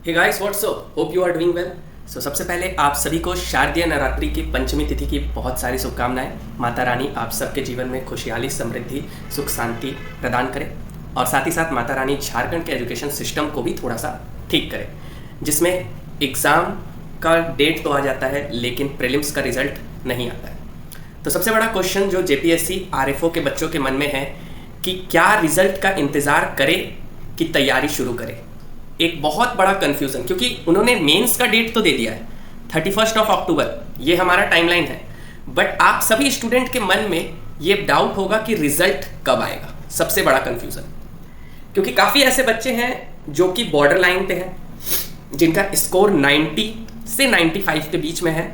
Hey guys what's up, hope you are doing well. So सबसे पहले आप सभी को शारदीय नवरात्रि की पंचमी तिथि की बहुत सारी शुभकामनाएं। माता रानी आप सबके जीवन में खुशहाली, समृद्धि, सुख, शांति प्रदान करें और साथ ही साथ माता रानी झारखंड के एजुकेशन सिस्टम को भी थोड़ा सा ठीक करें, जिसमें एग्ज़ाम का डेट तो आ जाता है लेकिन प्रीलिम्स का रिजल्ट नहीं आता है। तो सबसे बड़ा क्वेश्चन जो जेपीएससी आरएफओ के बच्चों के मन में है कि क्या रिजल्ट का इंतज़ार करें कि तैयारी शुरू करें। एक बहुत बड़ा कंफ्यूजन, क्योंकि उन्होंने मेंस का डेट तो दे दिया है 31 अक्टूबर, ये हमारा टाइमलाइन है, बट आप सभी स्टूडेंट के मन में ये डाउट होगा कि रिजल्ट कब आएगा। सबसे बड़ा कंफ्यूजन, क्योंकि काफ़ी ऐसे बच्चे हैं जो कि बॉर्डर लाइन पे हैं, जिनका स्कोर 90 से 95 के बीच में है,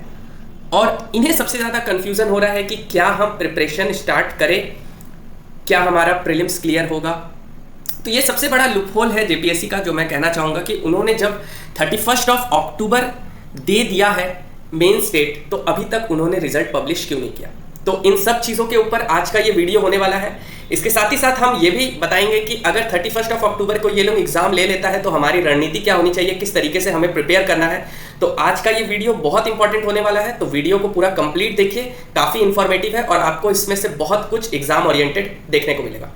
और इन्हें सबसे ज़्यादा कंफ्यूजन हो रहा है कि क्या हम प्रिपरेशन स्टार्ट करें, क्या हमारा प्रीलिम्स क्लियर होगा। तो ये सबसे बड़ा लूपहोल है जेपीएससी का, जो मैं कहना चाहूँगा कि उन्होंने जब 31 अक्टूबर दे दिया है मेंस डेट, तो अभी तक उन्होंने रिजल्ट पब्लिश क्यों नहीं किया। तो इन सब चीज़ों के ऊपर आज का ये वीडियो होने वाला है। इसके साथ ही साथ हम ये भी बताएंगे कि अगर 31 अक्टूबर को ये लोग एग्जाम ले लेता है तो हमारी रणनीति क्या होनी चाहिए, किस तरीके से हमें प्रिपेयर करना है। तो आज का ये वीडियो बहुत इंपॉर्टेंट होने वाला है, तो वीडियो को पूरा कंप्लीट देखिए, काफ़ी इंफॉर्मेटिव है और आपको इसमें से बहुत कुछ एग्जाम ओरिएंटेड देखने को मिलेगा।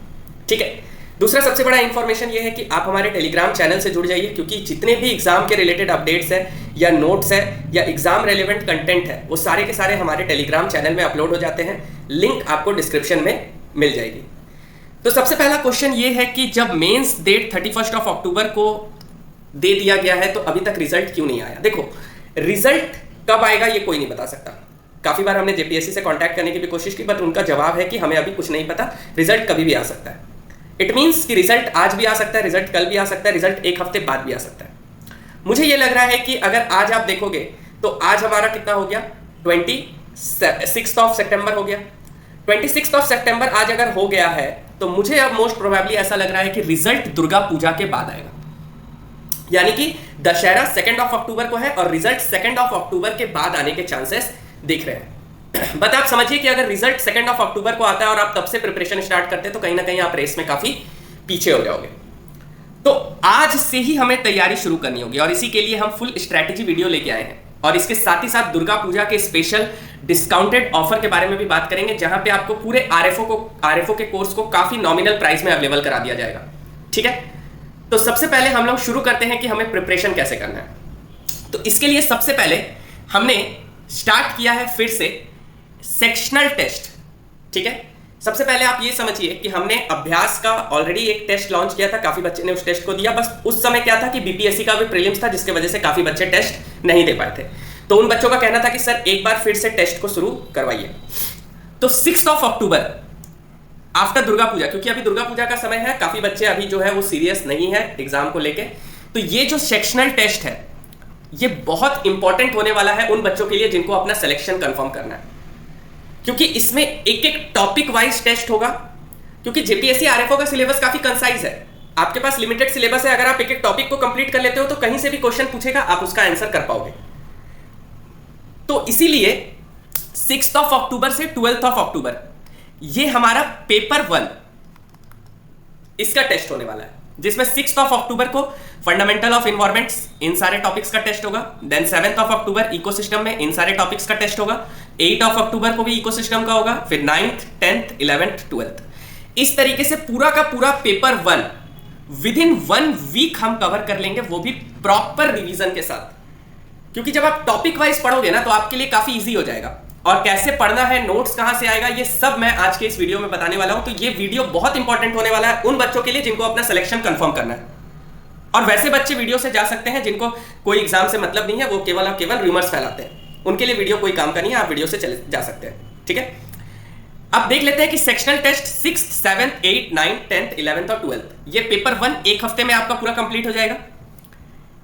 ठीक है। दूसरा सबसे बड़ा इंफॉर्मेशन ये है कि आप हमारे टेलीग्राम चैनल से जुड़ जाइए, क्योंकि जितने भी एग्जाम के रिलेटेड अपडेट्स हैं या नोट्स है या एग्जाम रेलेवेंट कंटेंट है, वो सारे के सारे हमारे टेलीग्राम चैनल में अपलोड हो जाते हैं। लिंक आपको डिस्क्रिप्शन में मिल जाएगी। तो सबसे पहला क्वेश्चन ये है कि जब मेंस डेट 31 अक्टूबर को दे दिया गया है तो अभी तक रिजल्ट क्यों नहीं आया। देखो, रिजल्ट कब आएगा ये कोई नहीं बता सकता। काफ़ी बार हमने जेपीएससी से कॉन्टैक्ट करने की भी कोशिश की, बट उनका जवाब है कि हमें अभी कुछ नहीं पता, रिजल्ट कभी भी आ सकता है। इट मीन्स कि रिजल्ट आज भी आ सकता है, रिजल्ट कल भी आ सकता है, रिजल्ट एक हफ्ते बाद भी आ सकता है। मुझे ये लग रहा है कि अगर आज आप देखोगे तो आज हमारा कितना हो गया, 26 सितंबर हो गया। 26 सितंबर आज अगर हो गया है तो मुझे अब मोस्ट प्रोबेबली ऐसा लग रहा है कि रिजल्ट दुर्गा पूजा के बाद आएगा, यानी कि दशहरा 2 अक्टूबर को है और रिजल्ट 2 अक्टूबर के बाद आने के चांसेस दिख रहे हैं। बट आप समझिए कि अगर रिजल्ट 2 अक्टूबर को आता है और आप तब से प्रिपरेशन स्टार्ट करते हैं तो कहीं ना कहीं आप रेस में काफी पीछे हो जाओगे। तो आज से ही हमें तैयारी शुरू करनी होगी और इसी के लिए हम फुल स्ट्रैटेजी वीडियो लेके आए हैं, और इसके साथ ही साथ दुर्गा पूजा के स्पेशल डिस्काउंटेड ऑफर के बारे में भी बात करेंगे, जहां पे आपको पूरे आरएफओ के कोर्स को काफी नॉमिनल प्राइस में अवेलेबल करा दिया जाएगा। ठीक है। तो सबसे पहले हम लोग शुरू करते हैं कि हमें प्रिपरेशन कैसे करना है। तो इसके लिए सबसे पहले हमने स्टार्ट किया है फिर से सेक्शनल टेस्ट। ठीक है। सबसे पहले आप ये समझिए कि हमने अभ्यास का ऑलरेडी एक टेस्ट लॉन्च किया था, काफी बच्चे ने उस टेस्ट को दिया। बस उस समय क्या था कि बीपीएससी का भी प्रीलिम्स था, जिसकी वजह से काफी बच्चे टेस्ट नहीं दे पाए थे। तो उन बच्चों का कहना था कि सर एक बार फिर से टेस्ट को शुरू करवाइए। तो 6 अक्टूबर आफ्टर दुर्गा पूजा, क्योंकि अभी दुर्गा पूजा का समय है, काफी बच्चे अभी जो है वो सीरियस नहीं है एग्जाम को लेके, तो ये जो सेक्शनल टेस्ट है ये बहुत इंपॉर्टेंट होने वाला है उन बच्चों के लिए जिनको अपना सिलेक्शन कंफर्म करना है, क्योंकि इसमें एक एक टॉपिक वाइज टेस्ट होगा। क्योंकि जेपीएससी आरएफओ का सिलेबस काफी कंसाइज है, आपके पास लिमिटेड सिलेबस है। अगर आप एक एक टॉपिक को कंप्लीट कर लेते हो तो कहीं से भी क्वेश्चन पूछेगा, आप उसका आंसर कर पाओगे। तो इसीलिए 6 अक्टूबर से 12 अक्टूबर ये हमारा पेपर 1 इसका टेस्ट होने वाला है, जिसमें 6 अक्टूबर को फंडामेंटल ऑफ एनवायरमेंट्स इन सारे टॉपिक्स का टेस्ट होगा। देन 7 अक्टूबर इकोसिस्टम में इन सारे टॉपिक्स का टेस्ट होगा। 8 अक्टूबर को भी इकोसिस्टम का होगा, फिर 9th 10th 11th 12th। इस तरीके से पूरा का पूरा पेपर 1 विद इन 1 वीक हम कवर कर लेंगे, वो भी प्रॉपर रिवीजन के साथ। क्योंकि जब आप टॉपिक वाइज पढ़ोगे ना तो आपके लिए काफी इजी हो जाएगा, और कैसे पढ़ना है, नोट्स कहां से आएगा, ये सब मैं आज के इस वीडियो में बताने वाला हूं। तो ये वीडियो बहुत इंपॉर्टेंट होने वाला है उन बच्चों के लिए जिनको अपना सिलेक्शन कंफर्म करना है। और वैसे बच्चे वीडियो से जा सकते हैं जिनको कोई एग्जाम से मतलब नहीं है, वो केवल और केवल रूमर्स फैलाते हैं, उनके लिए वीडियो कोई काम का नहीं है, आप वीडियो से चले जा सकते हैं। ठीक है। अब देख लेते हैं कि sectional test 6th 7th 8th 9th 10th 11th और 12th, ये पेपर 1 एक हफ्ते में आपका पूरा कंप्लीट हो जाएगा।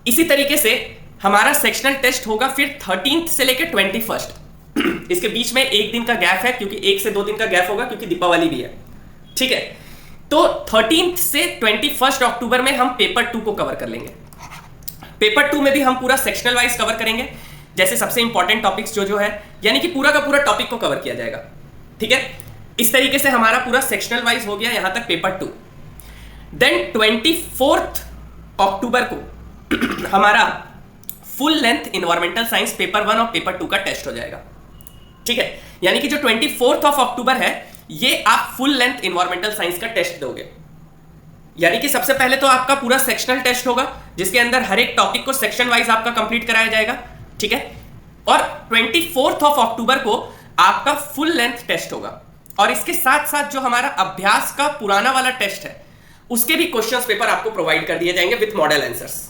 इसी तरीके से हमारा सेक्शनल टेस्ट होगा फिर 13th से लेकर 21st। इसके बीच में एक दिन का गैप है, क्योंकि 1 से 2 दिन का गैप होगा, क्योंकि दीपावली भी है। ठीक है। तो 13th से 21 अक्टूबर में हम पेपर 2 को कवर कर लेंगे। पेपर 2 में भी हम पूरा सेक्शनल वाइज कवर करेंगे, जैसे सबसे इंपॉर्टेंट टॉपिक्स जो है, यानी कि पूरा का पूरा टॉपिक को कवर किया जाएगा। ठीक है। इस तरीके से हमारा पूरा सेक्शनल वाइज हो गया यहां तक पेपर 2। देन 24 अक्टूबर को हमारा full length environmental science paper 1 और पेपर 2 का टेस्ट हो जाएगा। ठीक है, यानी कि जो 24 अक्टूबर है ये आप फुल लेंथ इन्वायरमेंटल साइंस का टेस्ट दोगे। यानी कि सबसे पहले तो आपका पूरा सेक्शनल टेस्ट होगा जिसके अंदर हर एक टॉपिक को सेक्शन वाइज आपका कंप्लीट कराया जाएगा। ठीक है, और 24 अक्टूबर को आपका फुल लेंथ टेस्ट होगा और इसके साथ साथ जो हमारा अभ्यास का पुराना वाला टेस्ट है उसके भी क्वेश्चंस पेपर आपको प्रोवाइड कर दिए जाएंगे विथ मॉडल आंसर्स।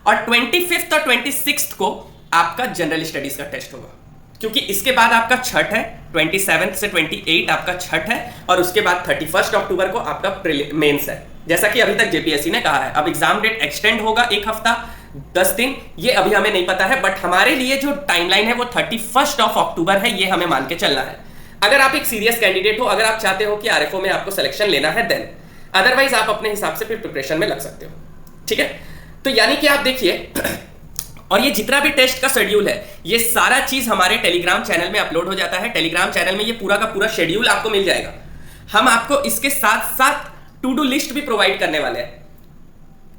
और 25 और 26 को आपका जनरल स्टडीज का टेस्ट होगा, क्योंकि इसके बाद आपका छठ है, 27 से 28 आपका छठ है और उसके बाद 31 अक्टूबर को आपका मेंस है। जैसा कि अभी तक जेपीएससी ने कहा है, अब एग्जाम डेट एक्सटेंड होगा 1 हफ्ता 10 दिन, ये अभी हमें नहीं पता है, बट हमारे लिए जो टाइमलाइन है वो 31 अक्टूबर है, ये हमें मान के चलना है। अगर आप एक सीरियस कैंडिडेट हो, अगर आप चाहते हो कि आरएफओ में आपको सिलेक्शन लेना है देन, अदरवाइज आप अपने हिसाब से फिर प्रिपरेशन में लग सकते हो। ठीक है, तो यानी कि आप देखिए, और ये जितना भी टेस्ट का शेड्यूल है ये सारा चीज हमारे टेलीग्राम चैनल में अपलोड हो जाता है। टेलीग्राम चैनल में ये पूरा का पूरा शेड्यूल आपको मिल जाएगा। हम आपको इसके साथ साथ टू डू लिस्ट भी प्रोवाइड करने वाले हैं।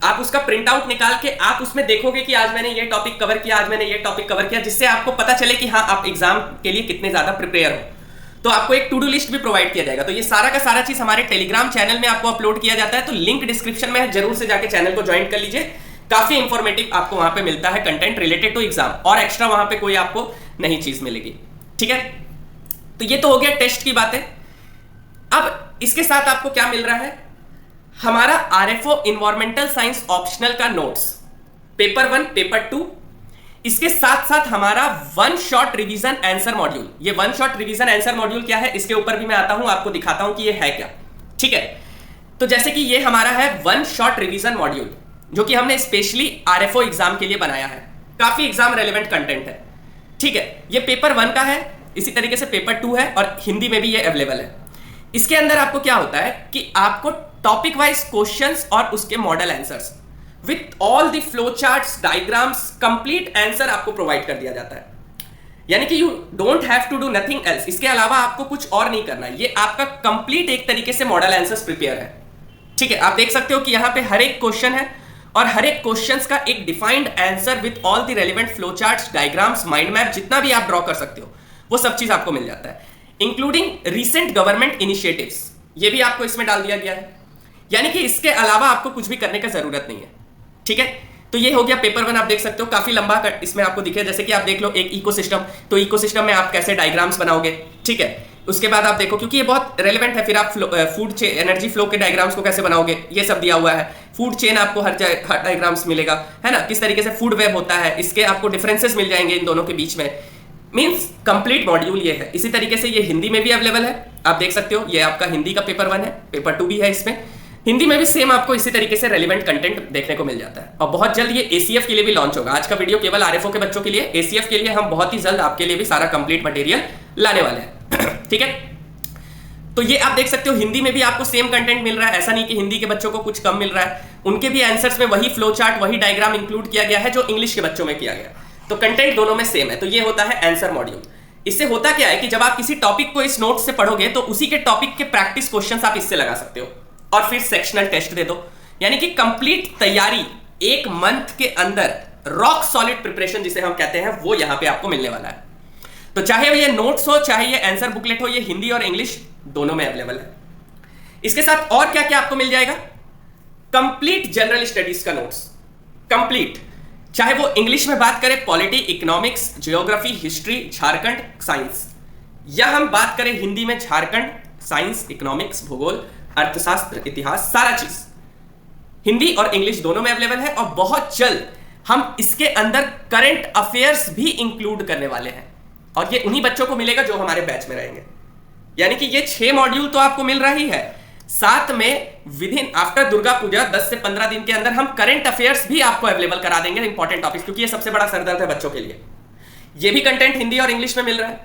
आप उसका प्रिंट आउट निकाल के आप उसमें देखोगे कि आज मैंने ये टॉपिक कवर किया, आज मैंने ये टॉपिक कवर किया, जिससे आपको पता चले कि हाँ आप एग्जाम के लिए कितने ज्यादा प्रिपेयर हो। तो आपको एक टू डू लिस्ट भी प्रोवाइड किया जाएगा। तो ये सारा का सारा चीज हमारे टेलीग्राम चैनल में आपको अपलोड किया जाता है, तो लिंक डिस्क्रिप्शन में है, जरूर से जाके चैनल को ज्वाइन कर लीजिए। काफी इंफॉर्मेटिव आपको वहां पे मिलता है कंटेंट रिलेटेड टू एग्जाम, और एक्स्ट्रा वहां पे कोई आपको नई चीज मिलेगी। ठीक है, तो ये तो हो गया टेस्ट की बातें। अब इसके साथ आपको क्या मिल रहा है, हमारा आरएफओ इन्वायरमेंटल साइंस ऑप्शनल का नोट्स पेपर 1 पेपर 2, इसके साथ साथ हमारा one shot revision answer module. ये one shot revision answer module क्या है, इसके ऊपर भी मैं आता हूं, आपको दिखाता हूं कि ये है क्या। ठीक है, तो जैसे कि ये हमारा है वन शॉट रिवीजन मॉड्यूल, जो कि हमने स्पेशली आरएफओ एग्जाम के लिए बनाया है। काफी एग्जाम रेलेवेंट कंटेंट है। ठीक है, ये पेपर 1 का है, इसी तरीके से पेपर 2 है और हिंदी में भी ये अवेलेबल है। इसके अंदर आपको क्या होता है कि आपको टॉपिक वाइज क्वेश्चंस और उसके model answers with all the flow charts, diagrams, complete answer आपको प्रोवाइड कर दिया जाता है। यानी कि you don't have to do nothing else, इसके अलावा आपको कुछ और नहीं करना है। ये आपका कंप्लीट एक तरीके से मॉडल आंसर्स प्रिपेयर है। ठीक है, आप देख सकते हो कि यहां पे हर एक क्वेश्चन है और हर एक क्वेश्चंस का एक defined answer with all the relevant flow charts, diagrams, mind map, जितना भी आप ड्रॉ कर सकते हो वो सब चीज आपको मिल जाता है, इंक्लूडिंग रिसेंट गवर्नमेंट इनिशिएटिव्स, ये भी आपको इसमें डाल दिया गया है। यानी कि इसके अलावा आपको कुछ भी करने का जरूरत नहीं है। ठीक है, तो ये हो गया पेपर 1। आप देख सकते हो काफी लंबा इसमें आपको दिखे, जैसे कि आप देख लो एक इकोसिस्टम, तो इकोसिस्टम में आप कैसे डायग्राम्स बनाओगे। ठीक है, उसके बाद आप देखो, क्योंकि ये बहुत रेलेवेंट है, फिर आप फूड एनर्जी फ्लो के डायग्राम्स को कैसे बनाओगे, ये सब दिया हुआ है। फूड चेन आपको हर डायग्राम्स मिलेगा, है ना, किस तरीके से फूड वेब होता है, इसके आपको डिफरेंसेस मिल जाएंगे इन दोनों के बीच में। मींस कंप्लीट मॉड्यूल ये है। इसी तरीके से ये हिंदी में भी अवेलेबल है, आप देख सकते हो। ये आपका हिंदी का पेपर 1 है, पेपर 2 भी है इसमें। हिंदी में भी सेम आपको इसी तरीके से रेलिवेंट कंटेंट देखने को मिल जाता है। और बहुत जल्द ये एसीएफ के लिए भी लॉन्च होगा। आज का वीडियो केवल आरएफओ के बच्चों के लिए, एसीएफ के लिए हम बहुत ही जल्द आपके लिए भी सारा कंप्लीट मटेरियल लाने वाले हैं। ठीक है, तो ये आप देख सकते हो हिंदी में भी आपको सेम कंटेंट मिल रहा है। ऐसा नहीं कि हिंदी के बच्चों को कुछ कम मिल रहा है, उनके भी आंसर्स में वही फ्लो चार्ट, वही डायग्राम इंक्लूड किया गया है जो इंग्लिश के बच्चों में किया गया। तो कंटेंट दोनों में सेम है। तो ये होता है आंसर मॉड्यूल। इससे होता क्या है कि जब आप किसी टॉपिक को इस नोट से पढ़ोगे तो उसी के टॉपिक के प्रैक्टिस क्वेश्चंस आप इससे लगा सकते हो और फिर सेक्शनल टेस्ट दे दो। यानी कि कंप्लीट तैयारी 1 मंथ के अंदर, रॉक सॉलिड प्रिपरेशन जिसे हम कहते हैं, वो यहां पे आपको मिलने वाला है। तो चाहे ये नोट्स हो, चाहे ये आंसर बुकलेट हो, ये हिंदी और इंग्लिश दोनों में अवेलेबल है। इसके साथ और क्या क्या आपको मिल जाएगा, कंप्लीट जनरल स्टडीज का नोट्स, कंप्लीट, चाहे वो इंग्लिश में बात करें polity, economics, geography, history, Jharkhand science, या हम बात करें हिंदी में झारखंड साइंस, इकोनॉमिक्स, भूगोल, अर्थशास्त्र, इतिहास, सारा चीज हिंदी और इंग्लिश दोनों में अवेलेबल है। और बहुत जल्द हम इसके अंदर करंट अफेयर्स भी इंक्लूड करने वाले हैं और ये उन्हीं बच्चों को मिलेगा जो हमारे बैच में रहेंगे। यानी कि ये 6 मॉड्यूल तो आपको मिल रही है, साथ में with in after Durga Puja 10 से 15 दिन के अंदर हम करंट अफेयर्स भी आपको अवेलेबल करा देंगे, इंपॉर्टेंट टॉपिक्स, क्योंकि ये सबसे बड़ा सरदर्द है बच्चों के लिए। ये भी कंटेंट हिंदी और इंग्लिश में मिल रहा है।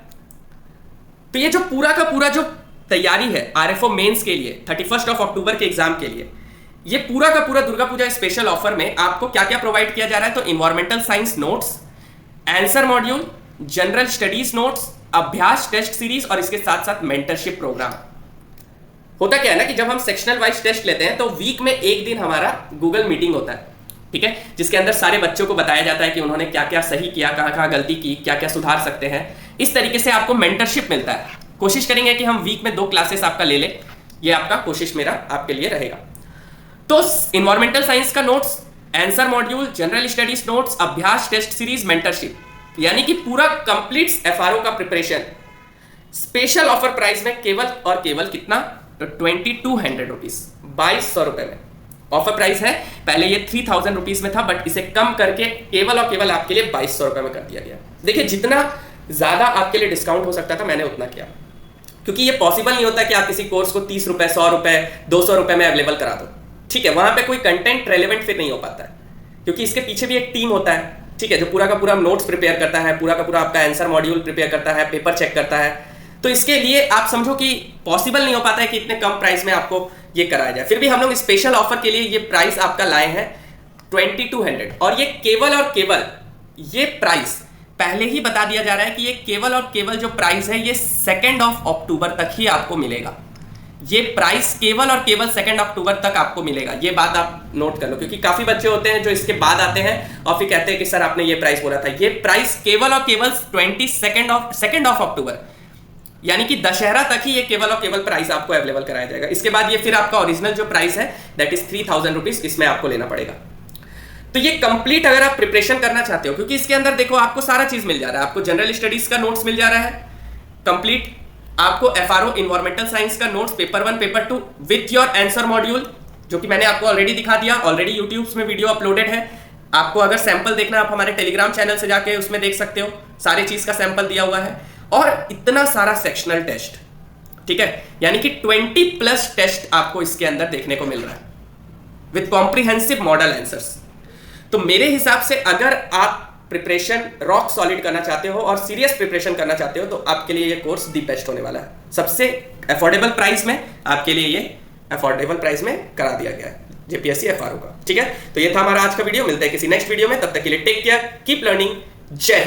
तो ये जो पूरा का पूरा जो तैयारी है आरएफओ मेंस के लिए 31 अक्टूबर के एग्जाम के लिए, ये पूरा का पूरा दुर्गा पूजा स्पेशल ऑफर में आपको क्या क्या प्रोवाइड किया जा रहा है। तो environmental science notes, answer module, general studies notes, अभ्यास टेस्ट सीरीज और इसके साथ साथ मेंटरशिप प्रोग्राम। होता क्या है ना कि जब हम सेक्शनल वाइज टेस्ट लेते हैं तो वीक में 1 दिन हमारा गूगल मीटिंग होता है, ठीक है, जिसके अंदर सारे बच्चों को बताया जाता है कि उन्होंने क्या क्या सही किया, कहाँ कहाँ गलती की, क्या क्या सुधार सकते हैं। इस तरीके से आपको मेंटरशिप मिलता है। कोशिश करेंगे कि हम वीक में 2 क्लासेस आपका ले ले, ये आपका कोशिश मेरा आपके लिए रहेगा। तो इन्वायरमेंटल साइंस का notes, answer module, general studies notes, अभ्यास, टेस्ट सीरीज, मेंटरशिप, यानी कि पूरा कंप्लीट एफआरओ का प्रिपरेशन स्पेशल ऑफर प्राइस में केवल और केवल कितना, 2200 रुपीज, 2200 रुपए में ऑफर प्राइस है। पहले ये 3000 रुपीज में था, बट इसे कम करके केवल और केवल आपके लिए 2200 रुपए में कर दिया गया। देखिए, जितना ज्यादा आपके लिए डिस्काउंट हो सकता था मैंने उतना किया, क्योंकि ये पॉसिबल नहीं होता कि आप किसी कोर्स को 30 रुपए, 100 रुपए, 200 रुपए में अवेलेबल करा दो। ठीक है, वहां पे कोई कंटेंट रेलेवेंट फिर नहीं हो पाता है, क्योंकि इसके पीछे भी एक टीम होता है, ठीक है, जो पूरा का पूरा नोट्स प्रिपेयर करता है, पूरा का पूरा आपका आंसर मॉड्यूल प्रिपेयर करता है, पेपर चेक करता है। तो इसके लिए आप समझो कि पॉसिबल नहीं हो पाता है कि इतने कम प्राइस में आपको ये कराया जाए। फिर भी हम लोग स्पेशल ऑफर के लिए ये प्राइस आपका लाए हैं 2200, और ये केवल और केवल ये प्राइस पहले ही बता दिया जा रहा है कि ये केवल और केवल जो प्राइस है ये 2 अक्टूबर तक ही आपको मिलेगा। ये प्राइस केवल और केवल 2 अक्टूबर तक आपको मिलेगा। ये बात आप नोट कर लो, क्योंकि काफी बच्चे होते हैं जो इसके बाद आते हैं और फिर कहते हैं कि सर आपने ये प्राइस बोला था। ये प्राइस केवल और केवल 2 अक्टूबर, यानी कि दशहरा तक ही ये केवल और केवल प्राइस आपको अवेलेबल कराया जाएगा। इसके बाद ये फिर आपका ओरिजिनल जो प्राइस है दैट इज 3000 रुपीज, इसमें आपको लेना पड़ेगा। तो ये कंप्लीट अगर आप प्रिपरेशन करना चाहते हो, क्योंकि इसके अंदर देखो आपको सारा चीज मिल जा रहा है। आपको जनरल स्टडीज का नोट्स मिल जा रहा है कंप्लीट, आपको एफआरओ इन्वायरमेंटल साइंस का notes paper 1 paper 2 with your answer module, जो कि मैंने आपको ऑलरेडी दिखा दिया, ऑलरेडी यूट्यूब में वीडियो अपलोडेड है। आपको अगर सैंपल देखना आप हमारे टेलीग्राम चैनल से जाके उसमें देख सकते हो, सारे चीज का सैंपल दिया हुआ है। और इतना सारा सेक्शनल टेस्ट, ठीक है, यानी कि 20+ टेस्ट आपको इसके अंदर देखने को मिल रहा है विथ कॉम्प्रिहेंसिव मॉडल आंसर्स। तो मेरे हिसाब से अगर आप प्रिपरेशन रॉक सॉलिड करना चाहते हो और सीरियस प्रिपरेशन करना चाहते हो तो आपके लिए ये कोर्स दी बेस्ट होने वाला है। सबसे अफोर्डेबल प्राइस में आपके लिए ये अफोर्डेबल प्राइस में करा दिया गया है जेपीएससी एफआरओ का। ठीक है, तो ये था हमारा आज का वीडियो। मिलते हैं किसी नेक्स्ट वीडियो में, तब तक के लिए टेक केयर, कीप लर्निंग, जय हिंद।